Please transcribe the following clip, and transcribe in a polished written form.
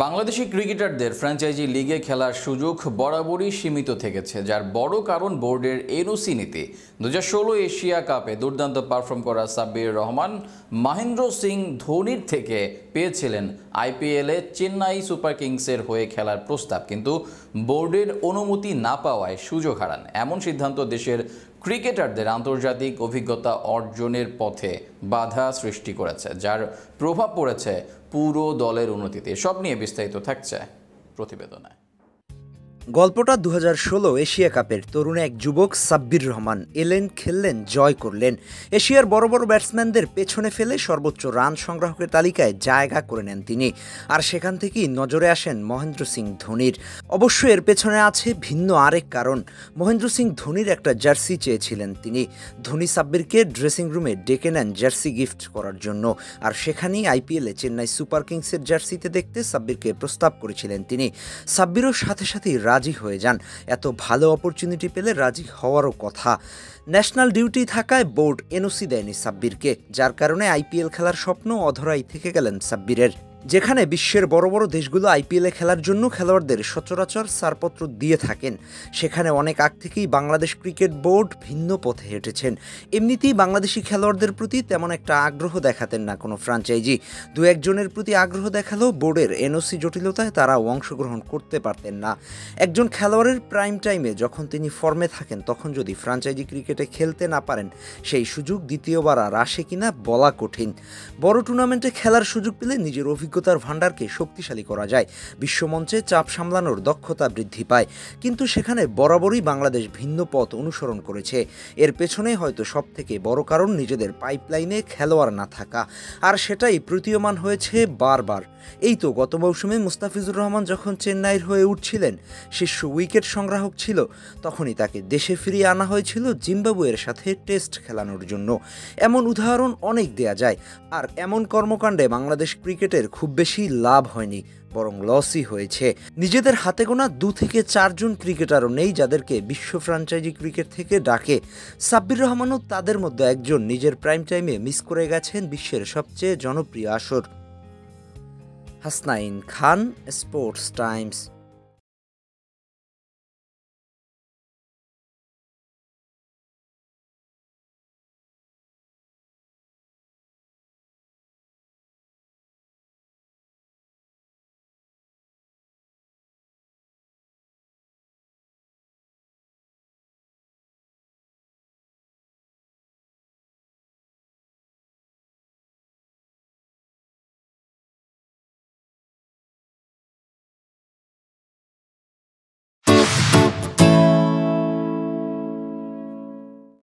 বাংলাদেশি ক্রিকেটারদের ফ্র্যাঞ্চাইজি লিগে খেলার সুযোগ বরাবরই সীমিত থেকেছে, যার বড় কারণ বোর্ডের এনওসি নীতি। 2016 এশিয়া কাপে দুর্দান্ত পারফর্ম করা সাব্বির রহমান মহেন্দ্র সিং ধোনির থেকে পেয়েছিলেন আইপিএলে চেন্নাই সুপার কিংসের হয়ে খেলার প্রস্তাব, কিন্তু বোর্ডের অনুমতি না পাওয়ায় সুযোগ হারান। এমন সিদ্ধান্ত দেশের ক্রিকেটারদের আন্তর্জাতিক অভিজ্ঞতা অর্জনের পথে বাধা সৃষ্টি করেছে, যার প্রভাব পড়েছে পুরো দলের উন্নতিতে। সব নিয়ে বিস্তারিত থাকছে প্রতিবেদনে। গল্পটা 2016 এশিয়া কাপের। তরুণ এক যুবক সাব্বির রহমান এলেন, খেললেন, জয় করলেন। এশিয়ার বড় বড় ব্যাটসম্যানদের পেছনে ফেলে সর্বোচ্চ রান সংগ্রাহকের তালিকায় জায়গা করে নেন তিনি। আর সেখান থেকেই নজরে আসেন মহেন্দ্র সিং ধোনির। অবশ্য এর পেছনে আছে ভিন্ন আরেক কারণ। মহেন্দ্র সিং ধোনির একটা জার্সি চেয়েছিলেন তিনি। ধোনি সাব্বিরকে ড্রেসিং রুমে ডেকে নেন জার্সি গিফট করার জন্য। আর সেখানেই আইপিএলে চেন্নাই সুপার কিংসের জার্সিতে দেখতে সাব্বিরকে প্রস্তাব করেছিলেন তিনি। সাব্বিরও সাথে সাথেই রাজি হয়ে যান। এত ভালো অপরচুনিটি পেলে রাজি হওয়ারও কথা। ন্যাশনাল ডিউটি থাকায় বোর্ড এনওসি দেয়নি সাব্বিরকে, যার কারণে আইপিএল খেলার স্বপ্ন অধরাই থেকে গেলেন সাব্বিরের। যেখানে বিশ্বের বড় বড় দেশগুলো আইপিএলে খেলার জন্য খেলোয়াড়দের সচরাচর ছাড়পত্র দিয়ে থাকেন, সেখানে অনেক আগ থেকেই বাংলাদেশ ক্রিকেট বোর্ড ভিন্ন পথে হেঁটেছেন। এমনিতেই বাংলাদেশি খেলোয়াড়দের প্রতি তেমন একটা আগ্রহ দেখাতেন না কোনো ফ্র্যাঞ্চাইজি। দু একজনের প্রতি আগ্রহ দেখালেও বোর্ডের এনওসি জটিলতায় তারা অংশগ্রহণ করতে পারতেন না। একজন খেলোয়াড়ের প্রাইম টাইমে যখন তিনি ফর্মে থাকেন, তখন যদি ফ্র্যাঞ্চাইজি ক্রিকেটে খেলতে না পারেন, সেই সুযোগ দ্বিতীয়বার আর আসে কিনা বলা কঠিন। বড় টুর্নামেন্টে খেলার সুযোগ পেলে নিজের অভিজ্ঞতার ভান্ডারকে শক্তিশালী করা যায়, বিশ্বমঞ্চে চাপ সামলানোর দক্ষতা বৃদ্ধি পায়। কিন্তু সেখানে বরাবরই বাংলাদেশ ভিন্ন পথ অনুসরণ করেছে। এর পেছনে হয়তো সবথেকে বড় কারণ নিজেদের পাইপলাইনে খেলোয়াড় না থাকা, আর সেটাই প্রতীয়মান হয়েছে বারবার। এই তো গত মৌসুমে মুস্তাফিজুর রহমান যখন চেন্নাইয়ের হয়ে উঠছিলেন, শীর্ষ উইকেট সংগ্রাহক ছিল, তখনই তাকে দেশে ফিরিয়ে আনা হয়েছিল জিম্বাবুয়ের সাথে টেস্ট খেলানোর জন্য। এমন উদাহরণ অনেক দেয়া যায়। আর এমন কর্মকাণ্ডে বাংলাদেশ ক্রিকেটের খুব বেশি লাভ হয়নি, বরং লসই হয়েছে। নিজেদের হাতে গোনা 2 থেকে 4 জন ক্রিকেটারও নেই যাদেরকে বিশ্ব ফ্র্যাঞ্চাইজি ক্রিকেট থেকে ডাকে। সাব্বির রহমানও তাদের মধ্যে একজন। নিজের প্রাইম টাইমে মিস করে গেছেন বিশ্বের সবচেয়ে জনপ্রিয় আসর। হাসনাইন খান, স্পোর্টস টাইমস।